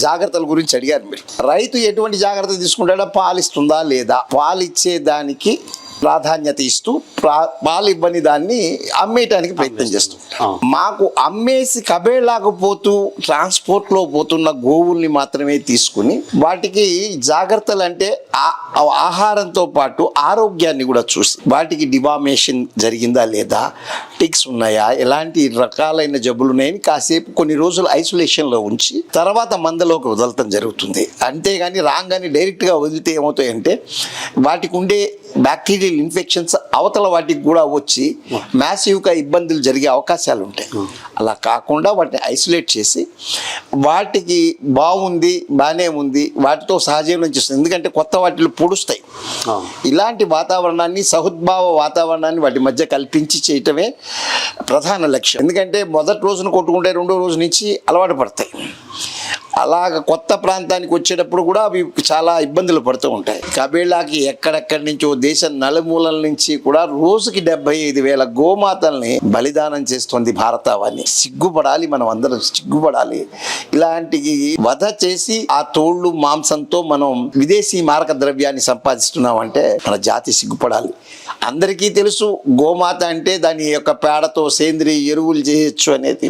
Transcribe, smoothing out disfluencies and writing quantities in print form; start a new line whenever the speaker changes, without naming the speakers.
జాగ్రత్తల గురించి అడిగారు మీరు. రైతు ఎటువంటి జాగ్రత్త తీసుకుంటాడో పాలిస్తుందా లేదా, పాలిచ్చే దానికి ప్రాధాన్యత ఇస్తూ పాలు ఇవ్వని దాన్ని అమ్మేయటానికి ప్రయత్నం చేస్తుంటాం. మాకు అమ్మేసి కబేళాకపోతూ ట్రాన్స్పోర్ట్లో పోతున్న గోవుల్ని మాత్రమే తీసుకుని వాటికి జాగ్రత్తలు అంటే ఆహారంతో పాటు ఆరోగ్యాన్ని కూడా చూసి వాటికి డివామేషన్ జరిగిందా లేదా, టిక్స్ ఉన్నాయా, ఎలాంటి రకాలైన జబ్బులు ఉన్నాయని కాసేపు కొన్ని రోజులు ఐసోలేషన్లో ఉంచి తర్వాత మందలోకి వదలటం జరుగుతుంది. అంతేగాని రాగానే డైరెక్ట్గా వదిలితే ఏమవుతాయంటే వాటికి ఉండే బ్యాక్టీరియల్ ఇన్ఫెక్షన్స్ అవతల వాటికి కూడా వచ్చి మ్యాసివ్గా ఇబ్బందులు జరిగే అవకాశాలు ఉంటాయి. అలా కాకుండా వాటిని ఐసోలేట్ చేసి వాటికి బాగుంది, బాగానే ఉంది, వాటితో సహజీవనం చేస్తుంది. ఎందుకంటే కొత్త వాటిలో పొడుస్తాయి. ఇలాంటి వాతావరణాన్ని, సహృద్భావ వాతావరణాన్ని వాటి మధ్య కల్పించి చేయటమే ప్రధాన లక్ష్యం. ఎందుకంటే మొదటి రోజున కొట్టుకుంటే రెండో రోజు నుంచి అలవాటు పడతాయి. అలాగ కొత్త ప్రాంతానికి వచ్చేటప్పుడు కూడా అవి చాలా ఇబ్బందులు పడుతూ ఉంటాయి. కబేళాకి ఎక్కడెక్కడి నుంచో దేశం నలుమూలల నుంచి కూడా రోజుకి 75,000 గోమాతల్ని బలిదానం చేస్తుంది భారతావని. సిగ్గుపడాలి, మనం అందరం సిగ్గుపడాలి. ఇలాంటి వధ చేసి ఆ తోళ్ళు మాంసంతో మనం విదేశీ మారక ద్రవ్యాన్ని సంపాదిస్తున్నామంటే మన జాతి సిగ్గుపడాలి. అందరికీ తెలుసు గోమాత అంటే దాని యొక్క పేడతో సేంద్రియ ఎరువులు చేయొచ్చు అనేది.